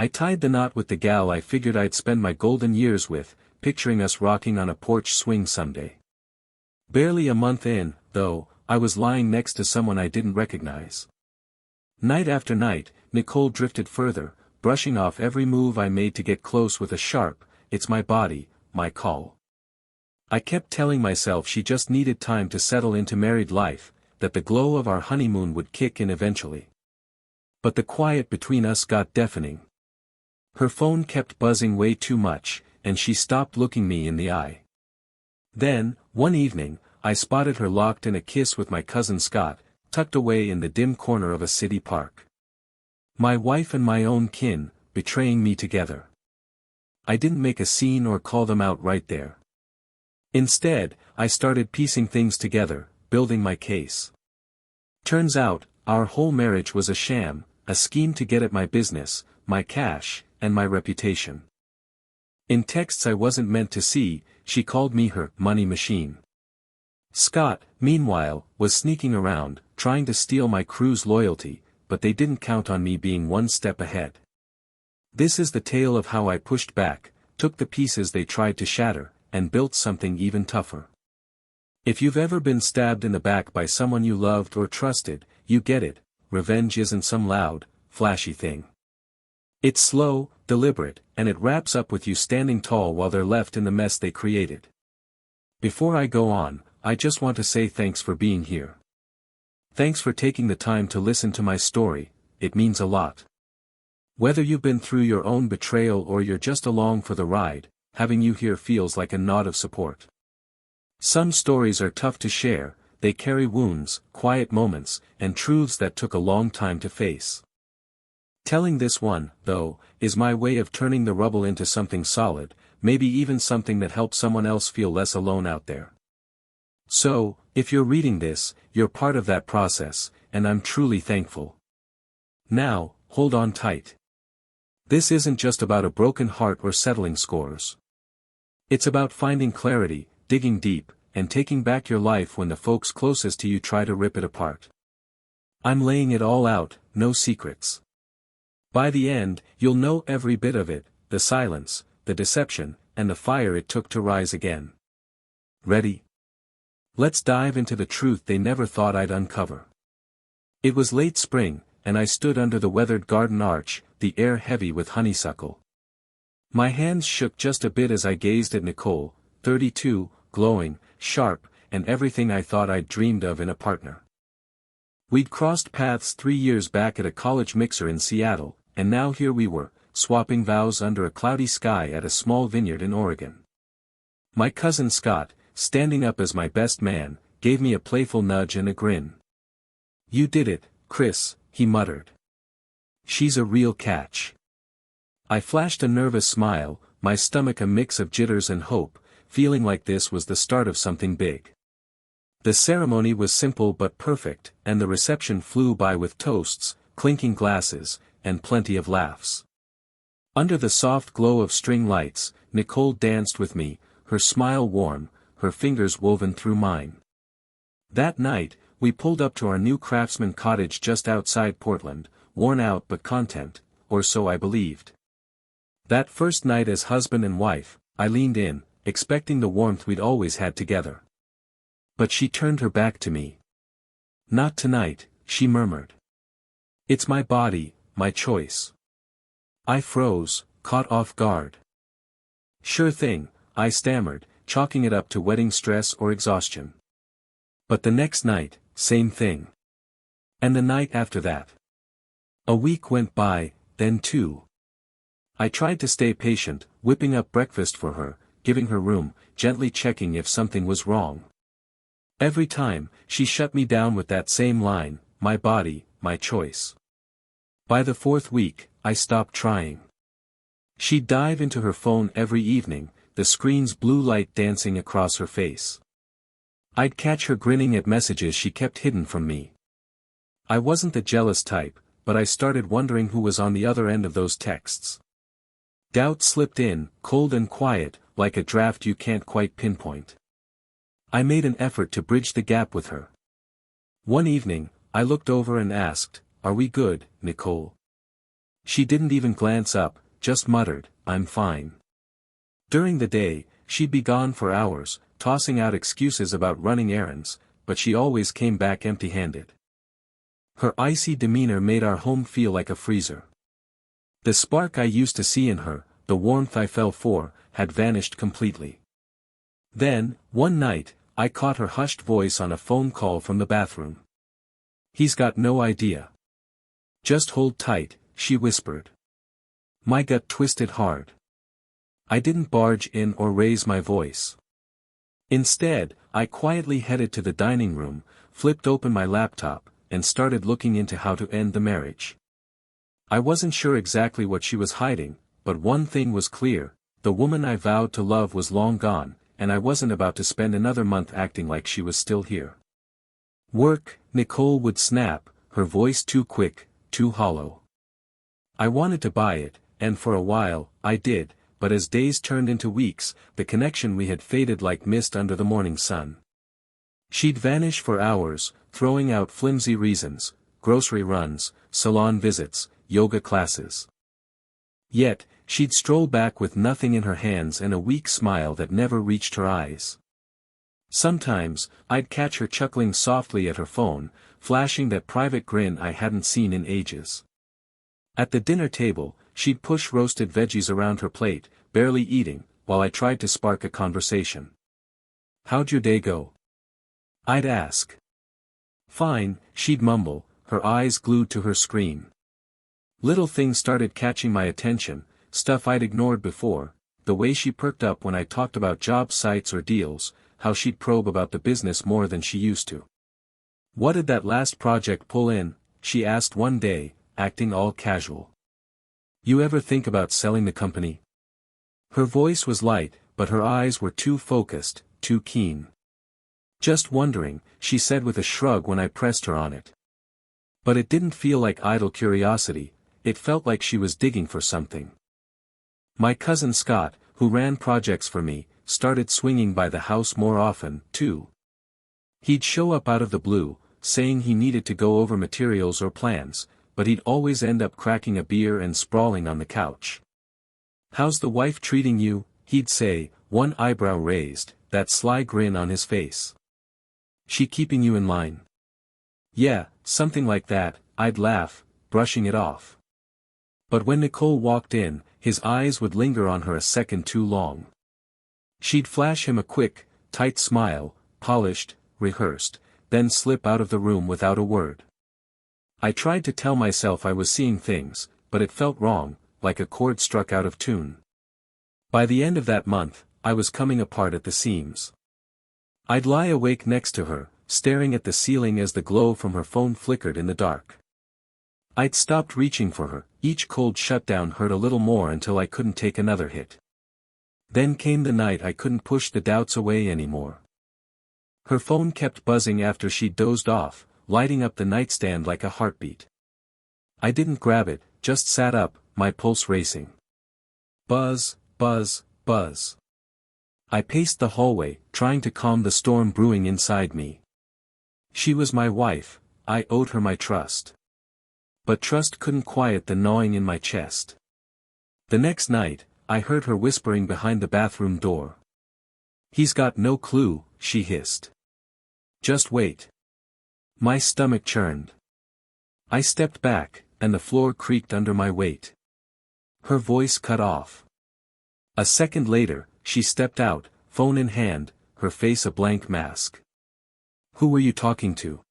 I tied the knot with the gal I figured I'd spend my golden years with, picturing us rocking on a porch swing someday. Barely a month in, though, I was lying next to someone I didn't recognize. Night after night, Nicole drifted further, brushing off every move I made to get close with a sharp, "It's my body, my call." I kept telling myself she just needed time to settle into married life, that the glow of our honeymoon would kick in eventually. But the quiet between us got deafening. Her phone kept buzzing way too much, and she stopped looking me in the eye. Then, one evening, I spotted her locked in a kiss with my cousin Scott, tucked away in the dim corner of a city park. My wife and my own kin, betraying me together. I didn't make a scene or call them out right there. Instead, I started piecing things together, building my case. Turns out, our whole marriage was a sham, a scheme to get at my business, my cash, and my reputation. In texts I wasn't meant to see, she called me her money machine. Scott, meanwhile, was sneaking around, trying to steal my crew's loyalty, but they didn't count on me being one step ahead. This is the tale of how I pushed back, took the pieces they tried to shatter, and built something even tougher. If you've ever been stabbed in the back by someone you loved or trusted, you get it. Revenge isn't some loud, flashy thing. It's slow, deliberate, and it wraps up with you standing tall while they're left in the mess they created. Before I go on, I just want to say thanks for being here. Thanks for taking the time to listen to my story, it means a lot. Whether you've been through your own betrayal or you're just along for the ride, having you here feels like a nod of support. Some stories are tough to share, they carry wounds, quiet moments, and truths that took a long time to face. Telling this one, though, is my way of turning the rubble into something solid, maybe even something that helps someone else feel less alone out there. So, if you're reading this, you're part of that process, and I'm truly thankful. Now, hold on tight. This isn't just about a broken heart or settling scores. It's about finding clarity, digging deep, and taking back your life when the folks closest to you try to rip it apart. I'm laying it all out, no secrets. By the end, you'll know every bit of it, the silence, the deception, and the fire it took to rise again. Ready? Let's dive into the truth they never thought I'd uncover. It was late spring, and I stood under the weathered garden arch, the air heavy with honeysuckle. My hands shook just a bit as I gazed at Nicole, 32, glowing, sharp, and everything I thought I'd dreamed of in a partner. We'd crossed paths 3 years back at a college mixer in Seattle, and now here we were, swapping vows under a cloudy sky at a small vineyard in Oregon. My cousin Scott, standing up as my best man, gave me a playful nudge and a grin. "You did it, Chris," he muttered. "She's a real catch." I flashed a nervous smile, my stomach a mix of jitters and hope, feeling like this was the start of something big. The ceremony was simple but perfect, and the reception flew by with toasts, clinking glasses, and plenty of laughs. Under the soft glow of string lights, Nicole danced with me, her smile warm, her fingers woven through mine. That night, we pulled up to our new craftsman cottage just outside Portland, worn out but content, or so I believed. That first night as husband and wife, I leaned in, expecting the warmth we'd always had together. But she turned her back to me. "Not tonight," she murmured. "It's my body, my choice." I froze, caught off guard. "Sure thing," I stammered, chalking it up to wedding stress or exhaustion. But the next night, same thing. And the night after that. A week went by, then 2. I tried to stay patient, whipping up breakfast for her, giving her room, gently checking if something was wrong. Every time, she shut me down with that same line, "My body, my choice." By the 4th week, I stopped trying. She'd dive into her phone every evening, the screen's blue light dancing across her face. I'd catch her grinning at messages she kept hidden from me. I wasn't the jealous type, but I started wondering who was on the other end of those texts. Doubt slipped in, cold and quiet, like a draft you can't quite pinpoint. I made an effort to bridge the gap with her. One evening, I looked over and asked, "Are we good, Nicole?" She didn't even glance up, just muttered, "I'm fine." During the day, she'd be gone for hours, tossing out excuses about running errands, but she always came back empty-handed. Her icy demeanor made our home feel like a freezer. The spark I used to see in her, the warmth I fell for, had vanished completely. Then, one night, I caught her hushed voice on a phone call from the bathroom. "He's got no idea. Just hold tight," she whispered. My gut twisted hard. I didn't barge in or raise my voice. Instead, I quietly headed to the dining room, flipped open my laptop, and started looking into how to end the marriage. I wasn't sure exactly what she was hiding, but one thing was clear: the woman I vowed to love was long gone, and I wasn't about to spend another month acting like she was still here. "Work," Nicole would snap, her voice too quick, too hollow. I wanted to buy it, and for a while, I did, but as days turned into weeks, the connection we had faded like mist under the morning sun. She'd vanish for hours, throwing out flimsy reasons: grocery runs, salon visits, yoga classes. Yet, she'd stroll back with nothing in her hands and a weak smile that never reached her eyes. Sometimes, I'd catch her chuckling softly at her phone, flashing that private grin I hadn't seen in ages. At the dinner table, she'd push roasted veggies around her plate, barely eating, while I tried to spark a conversation. "How'd your day go?" I'd ask. "Fine," she'd mumble, her eyes glued to her screen. Little things started catching my attention, stuff I'd ignored before: the way she perked up when I talked about job sites or deals, how she'd probe about the business more than she used to. "What did that last project pull in?" she asked one day, acting all casual. "You ever think about selling the company?" Her voice was light, but her eyes were too focused, too keen. "Just wondering," she said with a shrug when I pressed her on it. But it didn't feel like idle curiosity, it felt like she was digging for something. My cousin Scott, who ran projects for me, started swinging by the house more often, too. He'd show up out of the blue, saying he needed to go over materials or plans, but he'd always end up cracking a beer and sprawling on the couch. "How's the wife treating you?" he'd say, one eyebrow raised, that sly grin on his face. "She keeping you in line?" "Yeah, something like that," I'd laugh, brushing it off. But when Nicole walked in, his eyes would linger on her a second too long. She'd flash him a quick, tight smile, polished, rehearsed, then slip out of the room without a word. I tried to tell myself I was seeing things, but it felt wrong, like a chord struck out of tune. By the end of that month, I was coming apart at the seams. I'd lie awake next to her, staring at the ceiling as the glow from her phone flickered in the dark. I'd stopped reaching for her, each cold shutdown hurt a little more until I couldn't take another hit. Then came the night I couldn't push the doubts away anymore. Her phone kept buzzing after she'd dozed off, lighting up the nightstand like a heartbeat. I didn't grab it, just sat up, my pulse racing. Buzz, buzz, buzz. I paced the hallway, trying to calm the storm brewing inside me. She was my wife, I owed her my trust. But trust couldn't quiet the gnawing in my chest. The next night, I heard her whispering behind the bathroom door. "He's got no clue," she hissed. "Just wait." My stomach churned. I stepped back, and the floor creaked under my weight. Her voice cut off. A second later, she stepped out, phone in hand, her face a blank mask. "Who were you talking to?"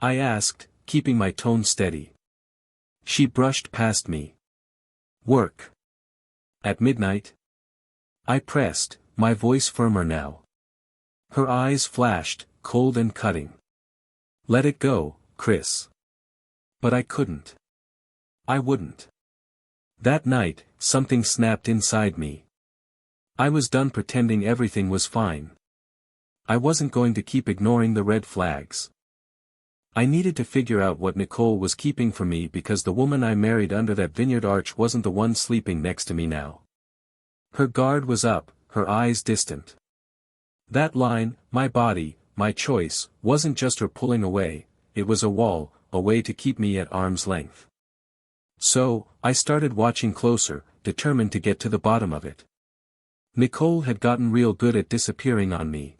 I asked, keeping my tone steady. She brushed past me. "Work. At midnight?" I pressed, my voice firmer now. Her eyes flashed, cold and cutting. "Let it go, Chris." But I couldn't. I wouldn't. That night, something snapped inside me. I was done pretending everything was fine. I wasn't going to keep ignoring the red flags. I needed to figure out what Nicole was keeping from me, because the woman I married under that vineyard arch wasn't the one sleeping next to me now. Her guard was up, her eyes distant. That line, "my body, my choice," wasn't just her pulling away, it was a wall, a way to keep me at arm's length. So, I started watching closer, determined to get to the bottom of it. Nicole had gotten real good at disappearing on me.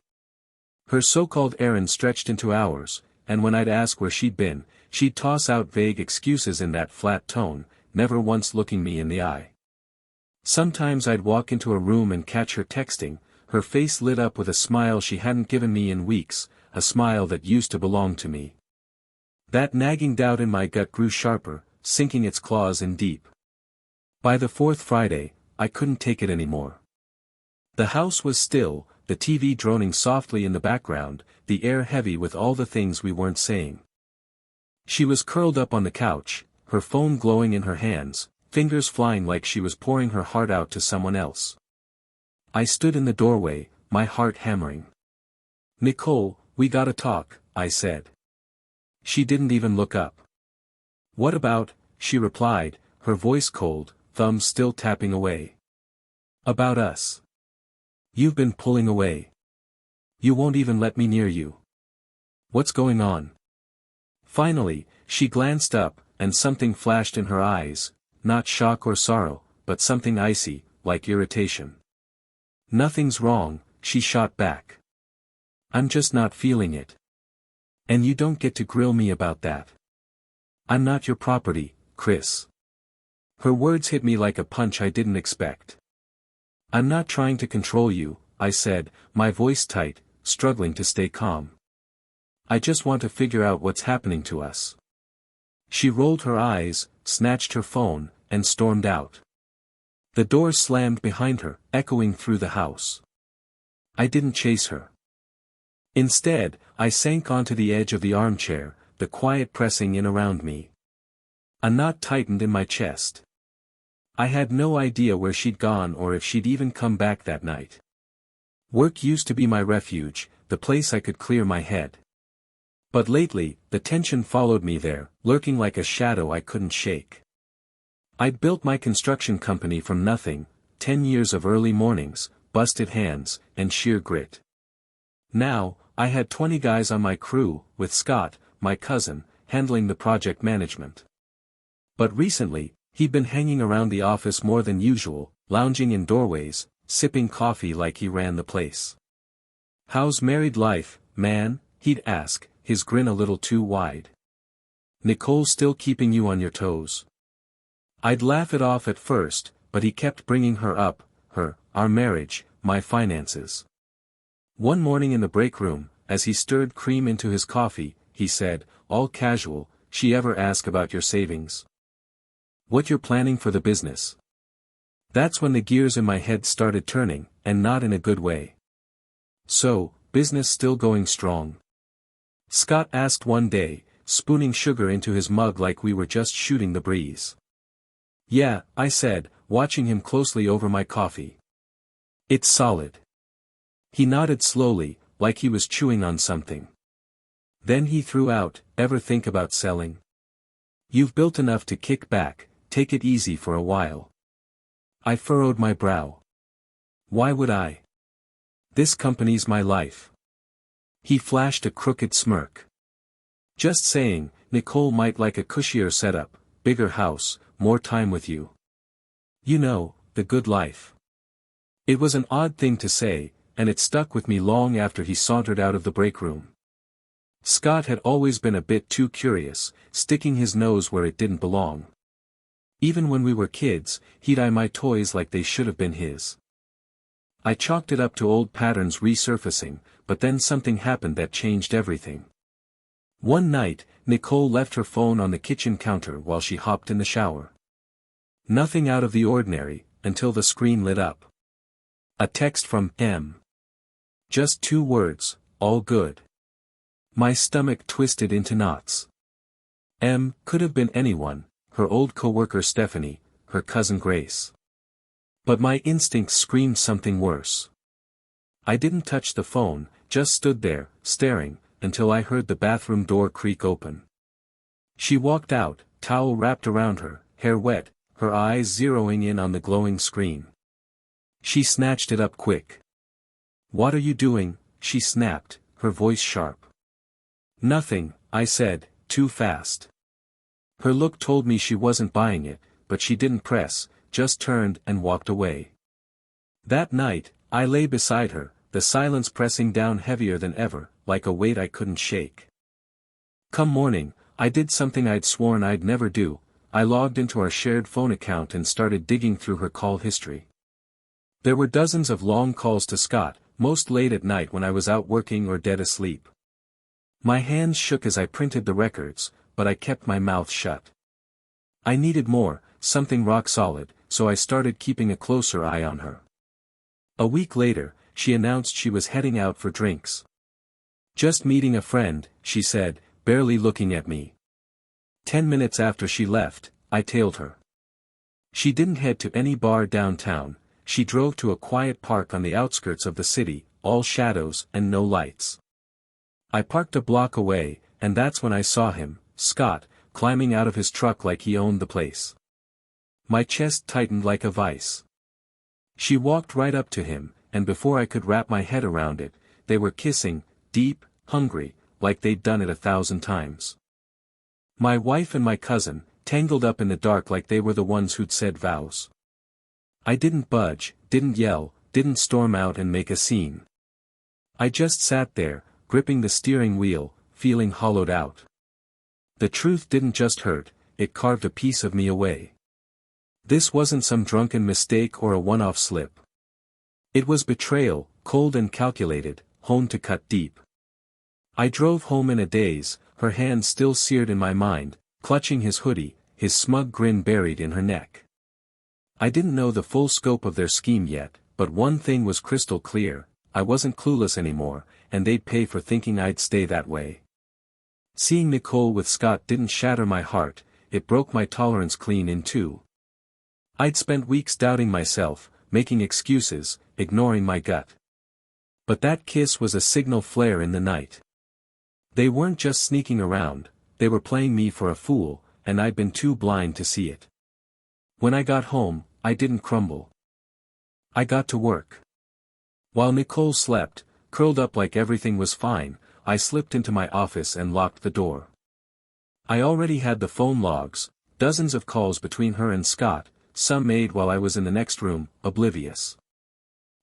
Her so-called errand stretched into hours, and when I'd ask where she'd been, she'd toss out vague excuses in that flat tone, never once looking me in the eye. Sometimes I'd walk into a room and catch her texting, her face lit up with a smile she hadn't given me in weeks, a smile that used to belong to me. That nagging doubt in my gut grew sharper, sinking its claws in deep. By the fourth Friday, I couldn't take it anymore. The house was still, the TV droning softly in the background, the air heavy with all the things we weren't saying. She was curled up on the couch, her phone glowing in her hands, fingers flying like she was pouring her heart out to someone else. I stood in the doorway, my heart hammering. "Nicole, we gotta talk," I said. She didn't even look up. "What about?" she replied, her voice cold, thumbs still tapping away. "About us. You've been pulling away. You won't even let me near you. What's going on?" Finally, she glanced up, and something flashed in her eyes, not shock or sorrow, but something icy, like irritation. "Nothing's wrong," she shot back. "I'm just not feeling it. And you don't get to grill me about that. I'm not your property, Chris." Her words hit me like a punch I didn't expect. "I'm not trying to control you," I said, my voice tight, struggling to stay calm. "I just want to figure out what's happening to us." She rolled her eyes, snatched her phone, and stormed out. The door slammed behind her, echoing through the house. I didn't chase her. Instead, I sank onto the edge of the armchair, the quiet pressing in around me. A knot tightened in my chest. I had no idea where she'd gone or if she'd even come back that night. Work used to be my refuge, the place I could clear my head. But lately, the tension followed me there, lurking like a shadow I couldn't shake. I'd built my construction company from nothing, 10 years of early mornings, busted hands, and sheer grit. Now, I had 20 guys on my crew, with Scott, my cousin, handling the project management. But recently, he'd been hanging around the office more than usual, lounging in doorways, sipping coffee like he ran the place. "How's married life, man?" he'd ask, his grin a little too wide. "Nicole still keeping you on your toes?" I'd laugh it off at first, but he kept bringing her up, our marriage, my finances. One morning in the break room, as he stirred cream into his coffee, he said, all casual, "She ever ask about your savings? What you're planning for the business?" That's when the gears in my head started turning, and not in a good way. "So, business still going strong?" Scott asked one day, spooning sugar into his mug like we were just shooting the breeze. "Yeah," I said, watching him closely over my coffee. "It's solid." He nodded slowly, like he was chewing on something. Then he threw out, "Ever think about selling? You've built enough to kick back, take it easy for a while." I furrowed my brow. "Why would I? This company's my life." He flashed a crooked smirk. "Just saying, Nicole might like a cushier setup, bigger house, more time with you. You know, the good life." It was an odd thing to say, and it stuck with me long after he sauntered out of the break room. Scott had always been a bit too curious, sticking his nose where it didn't belong. Even when we were kids, he'd eye my toys like they should have been his. I chalked it up to old patterns resurfacing, but then something happened that changed everything. One night, Nicole left her phone on the kitchen counter while she hopped in the shower. Nothing out of the ordinary, until the screen lit up. A text from M. Just 2 words, "All good." My stomach twisted into knots. M could have been anyone, her old coworker Stephanie, her cousin Grace. But my instincts screamed something worse. I didn't touch the phone, just stood there, staring, until I heard the bathroom door creak open. She walked out, towel wrapped around her, hair wet, her eyes zeroing in on the glowing screen. She snatched it up quick. "What are you doing?" she snapped, her voice sharp. "Nothing," I said, too fast. Her look told me she wasn't buying it, but she didn't press, just turned and walked away. That night, I lay beside her, the silence pressing down heavier than ever, like a weight I couldn't shake. Come morning, I did something I'd sworn I'd never do. I logged into our shared phone account and started digging through her call history. There were dozens of long calls to Scott, most late at night when I was out working or dead asleep. My hands shook as I printed the records, but I kept my mouth shut. I needed more, something rock solid, so I started keeping a closer eye on her. A week later, she announced she was heading out for drinks. Just meeting a friend, she said, barely looking at me. 10 minutes after she left, I tailed her. She didn't head to any bar downtown, she drove to a quiet park on the outskirts of the city, all shadows and no lights. I parked a block away, and that's when I saw him, Scott, climbing out of his truck like he owned the place. My chest tightened like a vice. She walked right up to him, and before I could wrap my head around it, they were kissing, deep, hungry, like they'd done it 1,000 times. My wife and my cousin, tangled up in the dark like they were the ones who'd said vows. I didn't budge, didn't yell, didn't storm out and make a scene. I just sat there, gripping the steering wheel, feeling hollowed out. The truth didn't just hurt, it carved a piece of me away. This wasn't some drunken mistake or a one-off slip. It was betrayal, cold and calculated, honed to cut deep. I drove home in a daze, her hand still seared in my mind, clutching his hoodie, his smug grin buried in her neck. I didn't know the full scope of their scheme yet, but one thing was crystal clear, I wasn't clueless anymore, and they'd pay for thinking I'd stay that way. Seeing Nicole with Scott didn't shatter my heart, it broke my tolerance clean in two. I'd spent weeks doubting myself, making excuses, ignoring my gut. But that kiss was a signal flare in the night. They weren't just sneaking around, they were playing me for a fool, and I'd been too blind to see it. When I got home, I didn't crumble. I got to work. While Nicole slept, curled up like everything was fine, I slipped into my office and locked the door. I already had the phone logs, dozens of calls between her and Scott, some made while I was in the next room, oblivious.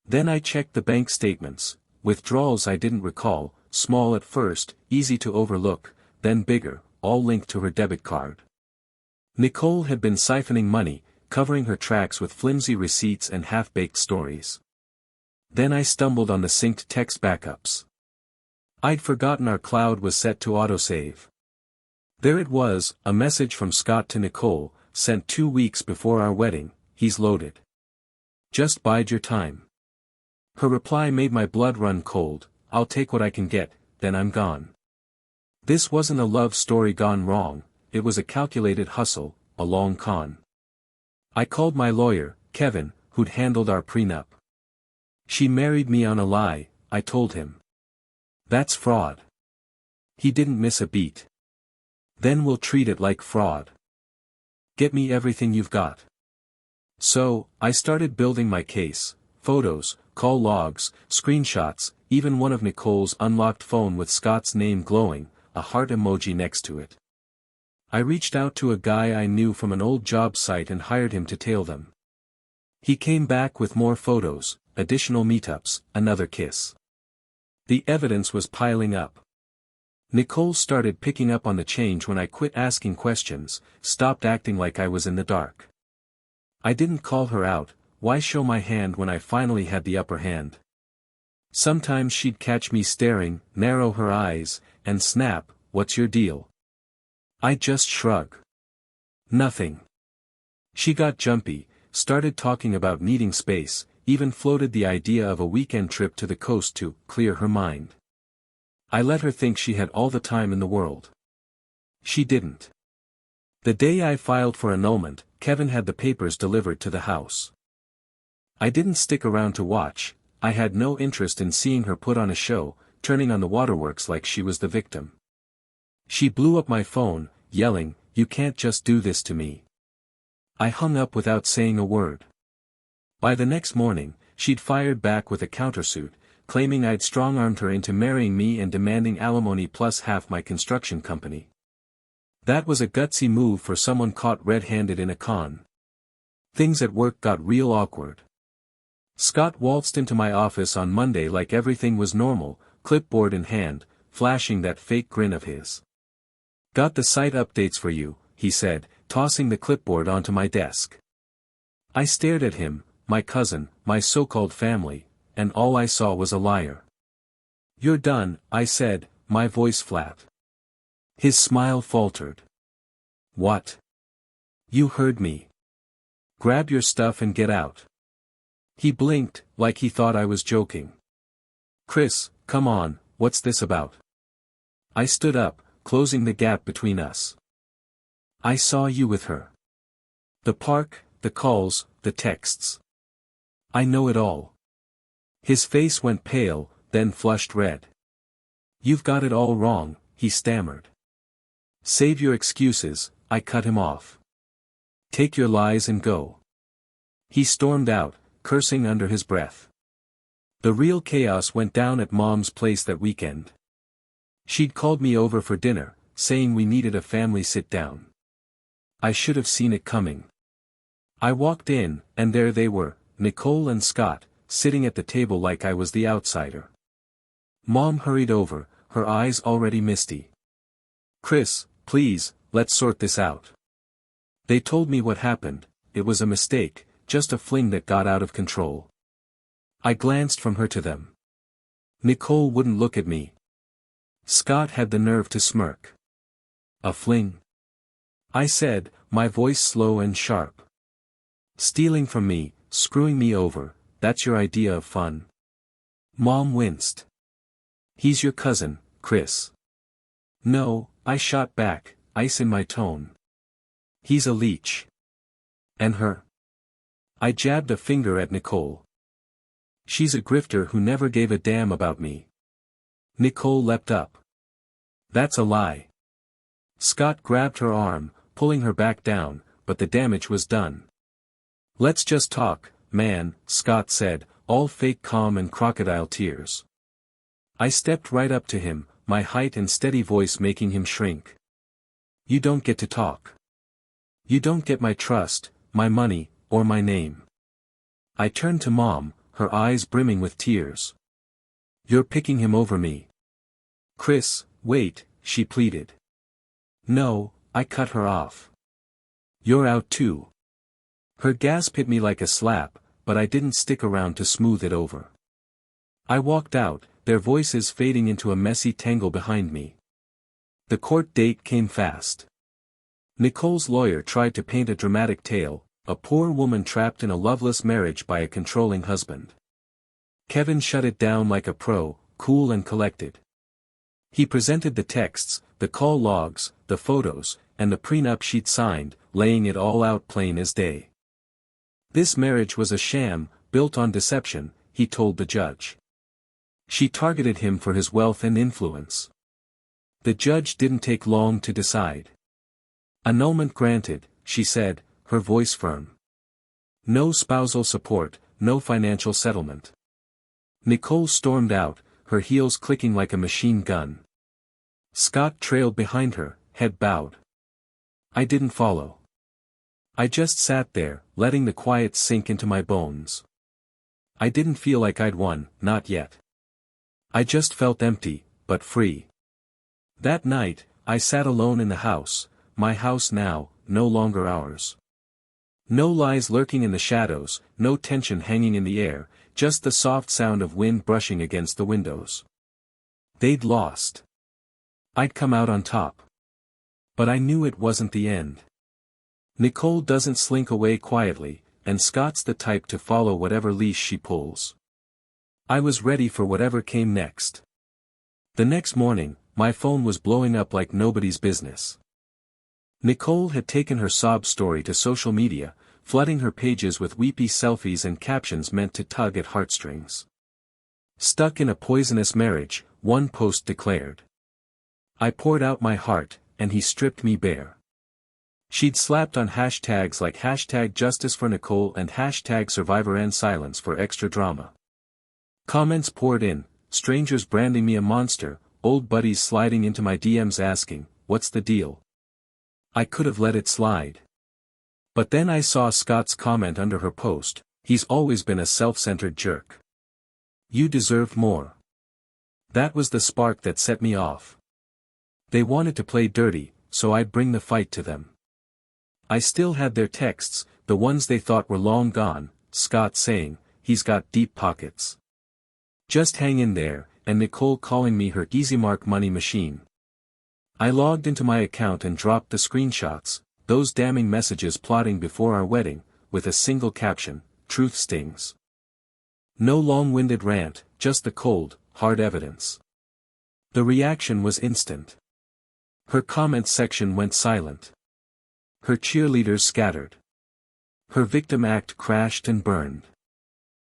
Then I checked the bank statements, withdrawals I didn't recall, small at first, easy to overlook, then bigger, all linked to her debit card. Nicole had been siphoning money, covering her tracks with flimsy receipts and half-baked stories. Then I stumbled on the synced text backups. I'd forgotten our cloud was set to autosave. There it was, a message from Scott to Nicole, sent 2 weeks before our wedding, he's loaded. Just bide your time. Her reply made my blood run cold, I'll take what I can get, then I'm gone. This wasn't a love story gone wrong, it was a calculated hustle, a long con. I called my lawyer, Kevin, who'd handled our prenup. She married me on a lie, I told him. That's fraud. He didn't miss a beat. Then we'll treat it like fraud. Get me everything you've got. So, I started building my case, photos, call logs, screenshots, even one of Nicole's unlocked phone with Scott's name glowing, a heart emoji next to it. I reached out to a guy I knew from an old job site and hired him to tail them. He came back with more photos, additional meetups, another kiss. The evidence was piling up. Nicole started picking up on the change when I quit asking questions, stopped acting like I was in the dark. I didn't call her out, why show my hand when I finally had the upper hand? Sometimes she'd catch me staring, narrow her eyes, and snap, what's your deal? I'd just shrug. Nothing. She got jumpy, started talking about needing space, even floated the idea of a weekend trip to the coast to clear her mind. I let her think she had all the time in the world. She didn't. The day I filed for annulment, Kevin had the papers delivered to the house. I didn't stick around to watch, I had no interest in seeing her put on a show, turning on the waterworks like she was the victim. She blew up my phone, yelling, "You can't just do this to me." I hung up without saying a word. By the next morning, she'd fired back with a countersuit, claiming I'd strong-armed her into marrying me and demanding alimony plus half my construction company. That was a gutsy move for someone caught red-handed in a con. Things at work got real awkward. Scott waltzed into my office on Monday like everything was normal, clipboard in hand, flashing that fake grin of his. "Got the site updates for you," he said, tossing the clipboard onto my desk. I stared at him, my cousin, my so-called family, and all I saw was a liar. "You're done," I said, my voice flat. His smile faltered. "What? You heard me. Grab your stuff and get out." He blinked, like he thought I was joking. "Chris, come on, what's this about?" I stood up, closing the gap between us. "I saw you with her. The park, the calls, the texts. I know it all." His face went pale, then flushed red. "You've got it all wrong," he stammered. "Save your excuses," I cut him off. "Take your lies and go." He stormed out, cursing under his breath. The real chaos went down at Mom's place that weekend. She'd called me over for dinner, saying we needed a family sit-down. I should have seen it coming. I walked in, and there they were, Nicole and Scott, sitting at the table like I was the outsider. Mom hurried over, her eyes already misty. "Chris, please, let's sort this out." They told me what happened. It was a mistake, just a fling that got out of control. I glanced from her to them. Nicole wouldn't look at me. Scott had the nerve to smirk. "A fling?" I said, my voice slow and sharp. "Stealing from me, screwing me over, that's your idea of fun?" Mom winced. "He's your cousin, Chris." "No," I shot back, ice in my tone. "He's a leech." "And her?" I jabbed a finger at Nicole. "She's a grifter who never gave a damn about me." Nicole leapt up. "That's a lie." Scott grabbed her arm, pulling her back down, but the damage was done. "Let's just talk, man," Scott said, all fake calm and crocodile tears. I stepped right up to him, my height and steady voice making him shrink. "You don't get to talk. You don't get my trust, my money, or my name." I turned to Mom, her eyes brimming with tears. "You're picking him over me." "Chris, wait," she pleaded. "No," I cut her off. "You're out too." Her gasp hit me like a slap, but I didn't stick around to smooth it over. I walked out, their voices fading into a messy tangle behind me. The court date came fast. Nicole's lawyer tried to paint a dramatic tale, a poor woman trapped in a loveless marriage by a controlling husband. Kevin shut it down like a pro, cool and collected. He presented the texts, the call logs, the photos, and the prenup she'd signed, laying it all out plain as day. This marriage was a sham, built on deception, he told the judge. She targeted him for his wealth and influence. The judge didn't take long to decide. "Annulment granted," she said, her voice firm. "No spousal support, no financial settlement." Nicole stormed out, her heels clicking like a machine gun. Scott trailed behind her, head bowed. I didn't follow. I just sat there, letting the quiet sink into my bones. I didn't feel like I'd won, not yet. I just felt empty, but free. That night, I sat alone in the house, my house now, no longer ours. No lies lurking in the shadows, no tension hanging in the air, just the soft sound of wind brushing against the windows. They'd lost. I'd come out on top. But I knew it wasn't the end. Nicole doesn't slink away quietly, and Scott's the type to follow whatever leash she pulls. I was ready for whatever came next. The next morning, my phone was blowing up like nobody's business. Nicole had taken her sob story to social media, flooding her pages with weepy selfies and captions meant to tug at heartstrings. "Stuck in a poisonous marriage," one post declared. I poured out my heart, and he stripped me bare. She'd slapped on hashtags like #JusticeForNicole and #SurvivorEndSilence for extra drama. Comments poured in, strangers branding me a monster, old buddies sliding into my DMs asking, "What's the deal?" I could have let it slide. But then I saw Scott's comment under her post, "He's always been a self-centered jerk. You deserved more." That was the spark that set me off. They wanted to play dirty, so I'd bring the fight to them. I still had their texts, the ones they thought were long gone, Scott saying, "He's got deep pockets. Just hang in there," and Nicole calling me her EasyMark money machine. I logged into my account and dropped the screenshots, those damning messages plotting before our wedding, with a single caption, "Truth stings." No long-winded rant, just the cold, hard evidence. The reaction was instant. Her comments section went silent. Her cheerleaders scattered. Her victim act crashed and burned.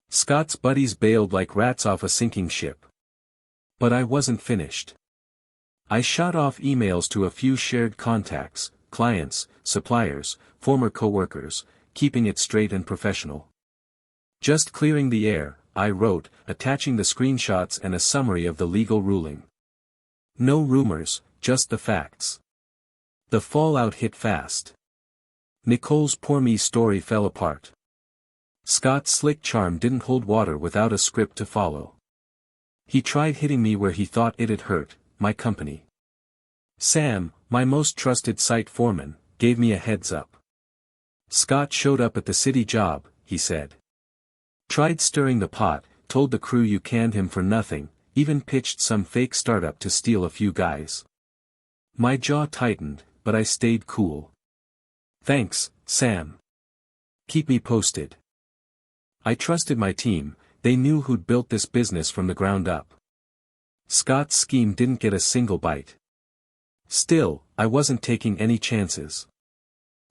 Scott's buddies bailed like rats off a sinking ship. But I wasn't finished. I shot off emails to a few shared contacts, clients, suppliers, former coworkers, keeping it straight and professional. Just clearing the air, I wrote, attaching the screenshots and a summary of the legal ruling. No rumors, just the facts. The fallout hit fast. Nicole's poor me story fell apart. Scott's slick charm didn't hold water without a script to follow. He tried hitting me where he thought it'd hurt, my company. Sam, my most trusted site foreman, gave me a heads up. "Scott showed up at the city job," he said. "Tried stirring the pot, told the crew you canned him for nothing, even pitched some fake startup to steal a few guys." My jaw tightened, but I stayed cool. "Thanks, Sam. Keep me posted." I trusted my team, they knew who'd built this business from the ground up. Scott's scheme didn't get a single bite. Still, I wasn't taking any chances.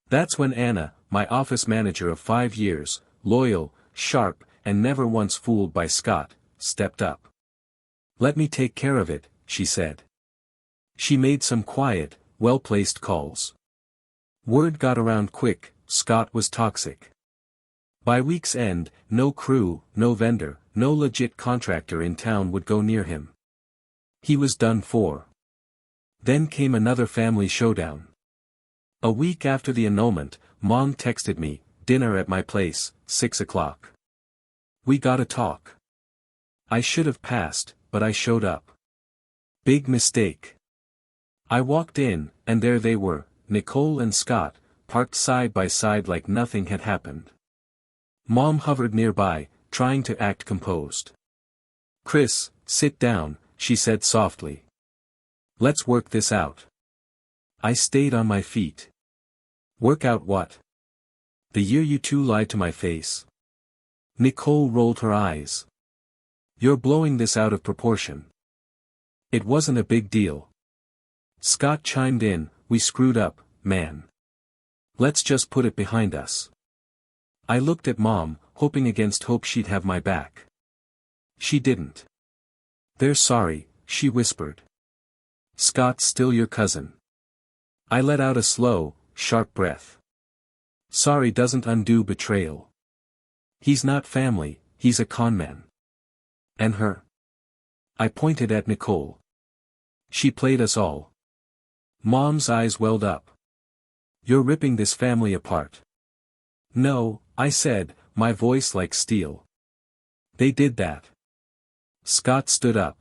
That's when Anna, my office manager of 5 years, loyal, sharp, and never once fooled by Scott, stepped up. "Let me take care of it," she said. She made some quiet, well-placed calls. Word got around quick, Scott was toxic. By week's end, no crew, no vendor, no legit contractor in town would go near him. He was done for. Then came another family showdown. A week after the annulment, Mom texted me, "Dinner at my place, 6 o'clock. We gotta talk." I should have passed, but I showed up. Big mistake. I walked in, and there they were, Nicole and Scott, parked side by side like nothing had happened. Mom hovered nearby, trying to act composed. "Chris, sit down," she said softly. "Let's work this out." I stayed on my feet. "Work out what?" "The year you two lied to my face." Nicole rolled her eyes. "You're blowing this out of proportion." "It wasn't a big deal." Scott chimed in, "We screwed up, man. Let's just put it behind us." I looked at Mom, hoping against hope she'd have my back. She didn't. "They're sorry," she whispered. "Scott's still your cousin." I let out a slow, sharp breath. Sorry doesn't undo betrayal. He's not family, he's a conman. And her? I pointed at Nicole. She played us all. Mom's eyes welled up. "You're ripping this family apart." "No," I said, my voice like steel. "They did that." Scott stood up.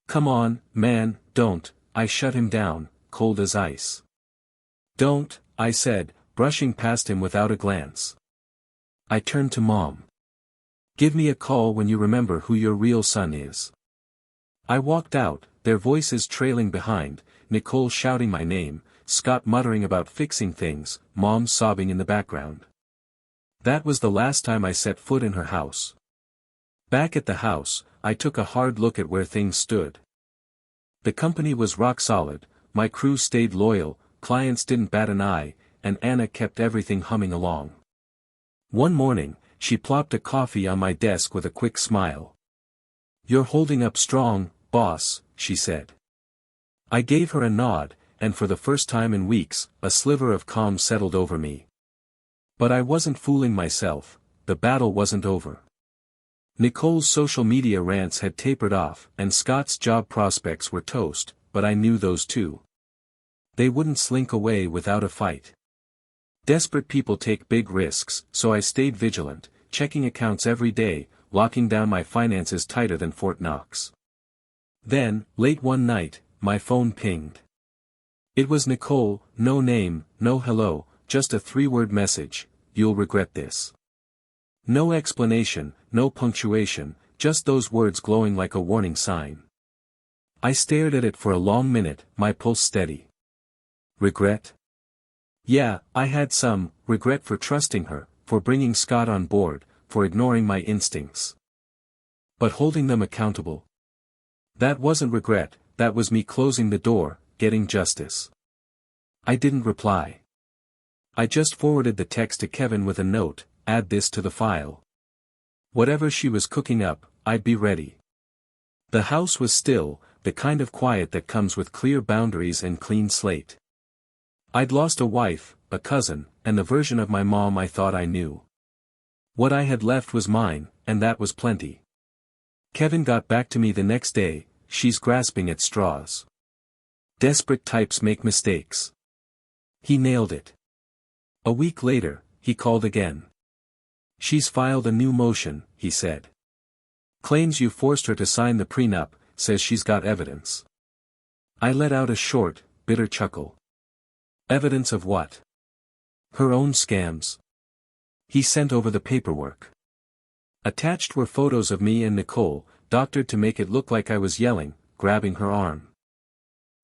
"Come on, man, don't," I shut him down, cold as ice. "Don't," I said, brushing past him without a glance. I turned to Mom. "Give me a call when you remember who your real son is." I walked out, their voices trailing behind, Nicole shouting my name, Scott muttering about fixing things, Mom sobbing in the background. That was the last time I set foot in her house. Back at the house, I took a hard look at where things stood. The company was rock solid, my crew stayed loyal, clients didn't bat an eye, and Anna kept everything humming along. One morning, she plopped a coffee on my desk with a quick smile. "You're holding up strong, boss," she said. I gave her a nod, and for the first time in weeks, a sliver of calm settled over me. But I wasn't fooling myself, the battle wasn't over. Nicole's social media rants had tapered off, and Scott's job prospects were toast, but I knew those too. They wouldn't slink away without a fight. Desperate people take big risks, so I stayed vigilant, checking accounts every day, locking down my finances tighter than Fort Knox. Then, late one night, my phone pinged. It was Nicole, no name, no hello, just a 3-word message: "You'll regret this." No explanation, no punctuation, just those words glowing like a warning sign. I stared at it for a long minute, my pulse steady. Regret? Yeah, I had some regret for trusting her, for bringing Scott on board, for ignoring my instincts. But holding them accountable? That wasn't regret, that was me closing the door, getting justice. I didn't reply. I just forwarded the text to Kevin with a note: "Add this to the file." Whatever she was cooking up, I'd be ready. The house was still, the kind of quiet that comes with clear boundaries and clean slate. I'd lost a wife, a cousin, and the version of my mom I thought I knew. What I had left was mine, and that was plenty. Kevin got back to me the next day: "She's grasping at straws. Desperate types make mistakes." He nailed it. A week later, he called again. "She's filed a new motion," he said. "Claims you forced her to sign the prenup, says she's got evidence." I let out a short, bitter chuckle. Evidence of what? Her own scams. He sent over the paperwork. Attached were photos of me and Nicole, doctored to make it look like I was yelling, grabbing her arm.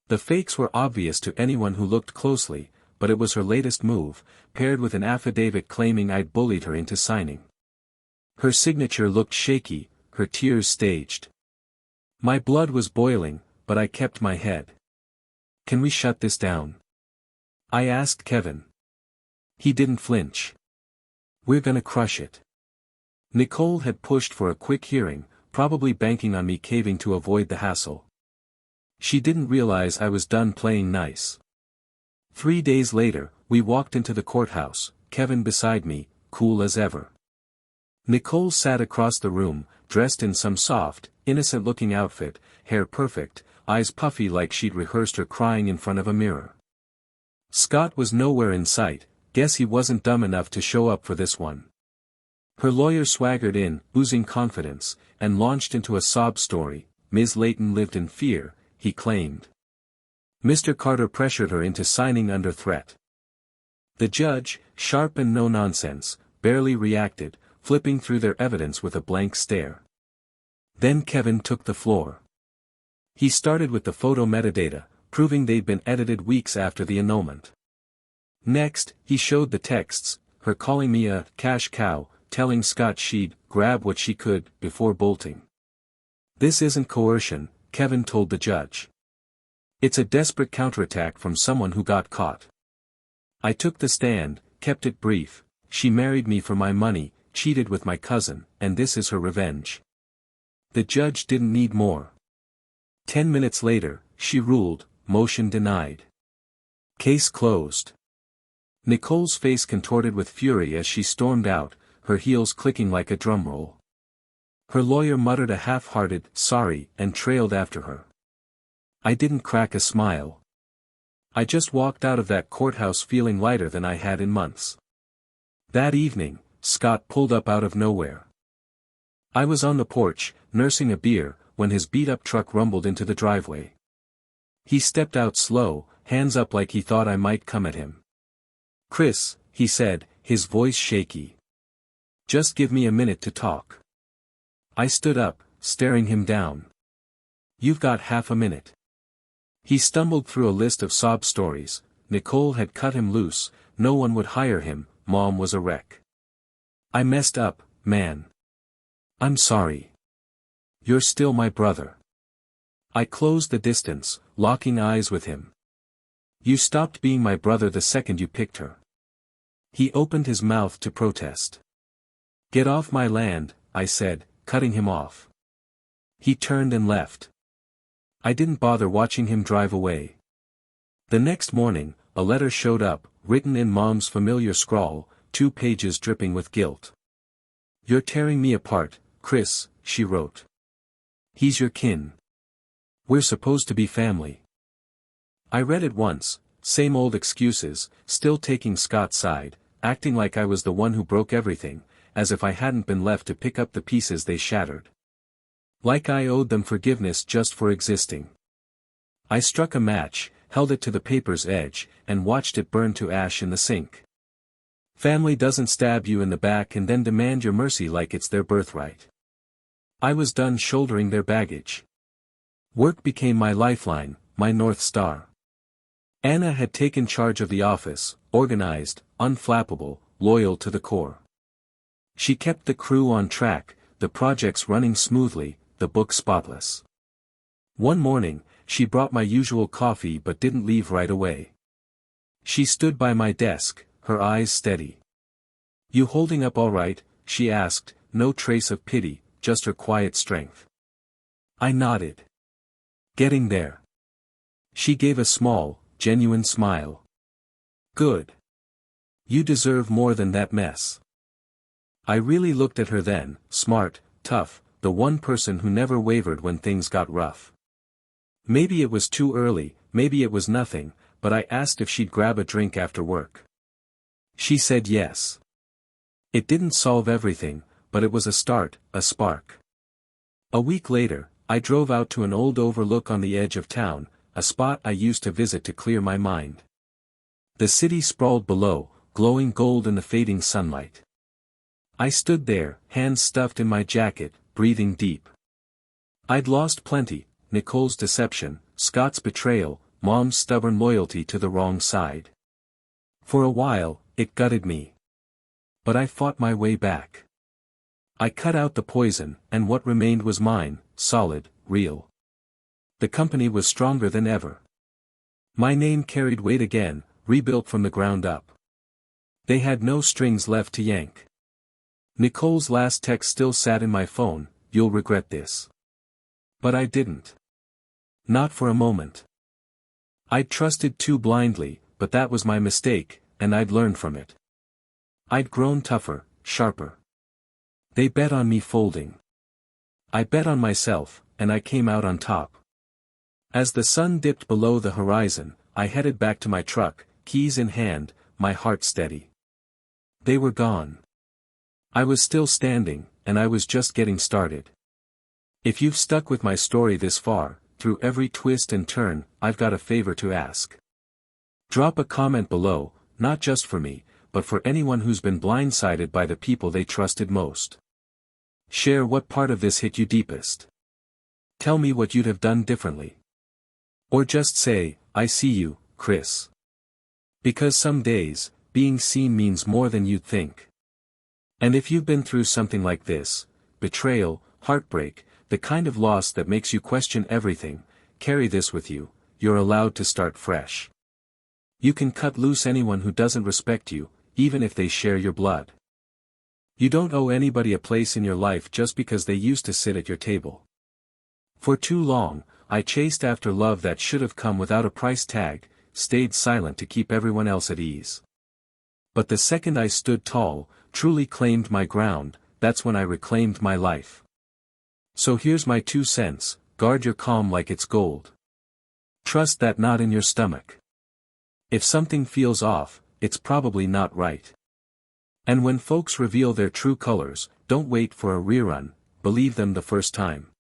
The fakes were obvious to anyone who looked closely, but it was her latest move, paired with an affidavit claiming I'd bullied her into signing. Her signature looked shaky, her tears staged. My blood was boiling, but I kept my head. "Can we shut this down?" I asked Kevin. He didn't flinch. "We're gonna crush it." Nicole had pushed for a quick hearing, probably banking on me caving to avoid the hassle. She didn't realize I was done playing nice. 3 days later, we walked into the courthouse, Kevin beside me, cool as ever. Nicole sat across the room, dressed in some soft, innocent-looking outfit, hair perfect, eyes puffy like she'd rehearsed her crying in front of a mirror. Scott was nowhere in sight, guess he wasn't dumb enough to show up for this one. Her lawyer swaggered in, oozing confidence, and launched into a sob story. Ms. Layton lived in fear, he claimed. Mr. Carter pressured her into signing under threat. The judge, sharp and no-nonsense, barely reacted, flipping through their evidence with a blank stare. Then Kevin took the floor. He started with the photo metadata, proving they'd been edited weeks after the annulment. Next, he showed the texts, her calling me a cash cow, telling Scott she'd grab what she could before bolting. "This isn't coercion," Kevin told the judge. "It's a desperate counterattack from someone who got caught." I took the stand, kept it brief: "She married me for my money, cheated with my cousin, and this is her revenge." The judge didn't need more. 10 minutes later, she ruled: motion denied. Case closed. Nicole's face contorted with fury as she stormed out, her heels clicking like a drum roll. Her lawyer muttered a half-hearted "sorry" and trailed after her. I didn't crack a smile. I just walked out of that courthouse feeling lighter than I had in months. That evening, Scott pulled up out of nowhere. I was on the porch, nursing a beer, when his beat-up truck rumbled into the driveway. He stepped out slow, hands up like he thought I might come at him. "Chris," he said, his voice shaky. "Just give me a minute to talk." I stood up, staring him down. "You've got half a minute." He stumbled through a list of sob stories. Nicole had cut him loose, no one would hire him, Mom was a wreck. "I messed up, man. I'm sorry. You're still my brother." I closed the distance, locking eyes with him. "You stopped being my brother the second you picked her." He opened his mouth to protest. "Get off my land," I said, cutting him off. He turned and left. I didn't bother watching him drive away. The next morning, a letter showed up, written in Mom's familiar scrawl, 2 pages dripping with guilt. "You're tearing me apart, Chris," she wrote. "He's your kin. We're supposed to be family." I read it once, same old excuses, still taking Scott's side, acting like I was the one who broke everything, as if I hadn't been left to pick up the pieces they shattered. Like I owed them forgiveness just for existing. I struck a match, held it to the paper's edge, and watched it burn to ash in the sink. Family doesn't stab you in the back and then demand your mercy like it's their birthright. I was done shouldering their baggage. Work became my lifeline, my North Star. Anna had taken charge of the office, organized, unflappable, loyal to the core. She kept the crew on track, the projects running smoothly, the book spotless. One morning, she brought my usual coffee but didn't leave right away. She stood by my desk, her eyes steady. "You holding up all right?" she asked, no trace of pity, just her quiet strength. I nodded. "Getting there." She gave a small, genuine smile. "Good. You deserve more than that mess." I really looked at her then, smart, tough, the one person who never wavered when things got rough. Maybe it was too early, maybe it was nothing, but I asked if she'd grab a drink after work. She said yes. It didn't solve everything, but it was a start, a spark. A week later, I drove out to an old overlook on the edge of town, a spot I used to visit to clear my mind. The city sprawled below, glowing gold in the fading sunlight. I stood there, hands stuffed in my jacket, breathing deep. I'd lost plenty: Nicole's deception, Scott's betrayal, Mom's stubborn loyalty to the wrong side. For a while, it gutted me. But I fought my way back. I cut out the poison, and what remained was mine, solid, real. The company was stronger than ever. My name carried weight again, rebuilt from the ground up. They had no strings left to yank. Nicole's last text still sat in my phone: "You'll regret this." But I didn't. Not for a moment. I'd trusted too blindly, but that was my mistake, and I'd learned from it. I'd grown tougher, sharper. They bet on me folding. I bet on myself, and I came out on top. As the sun dipped below the horizon, I headed back to my truck, keys in hand, my heart steady. They were gone. I was still standing, and I was just getting started. If you've stuck with my story this far, through every twist and turn, I've got a favor to ask. Drop a comment below, not just for me, but for anyone who's been blindsided by the people they trusted most. Share what part of this hit you deepest. Tell me what you'd have done differently. Or just say, "I see you, Chris." Because some days, being seen means more than you'd think. And if you've been through something like this, betrayal, heartbreak, the kind of loss that makes you question everything, carry this with you: you're allowed to start fresh. You can cut loose anyone who doesn't respect you, even if they share your blood. You don't owe anybody a place in your life just because they used to sit at your table. For too long, I chased after love that should have come without a price tag, stayed silent to keep everyone else at ease. But the second I stood tall, truly claimed my ground, that's when I reclaimed my life. So here's my 2 cents: guard your calm like it's gold. Trust that knot in your stomach. If something feels off, it's probably not right. And when folks reveal their true colors, don't wait for a rerun, believe them the first time.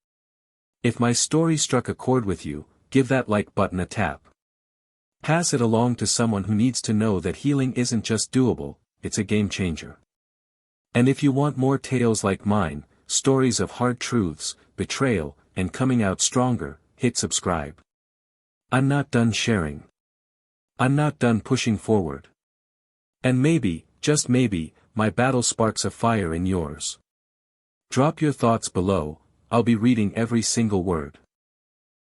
If my story struck a chord with you, give that like button a tap. Pass it along to someone who needs to know that healing isn't just doable, it's a game changer. And if you want more tales like mine, stories of hard truths, betrayal, and coming out stronger, hit subscribe. I'm not done sharing. I'm not done pushing forward. And maybe, just maybe, my battle sparks a fire in yours. Drop your thoughts below, I'll be reading every single word.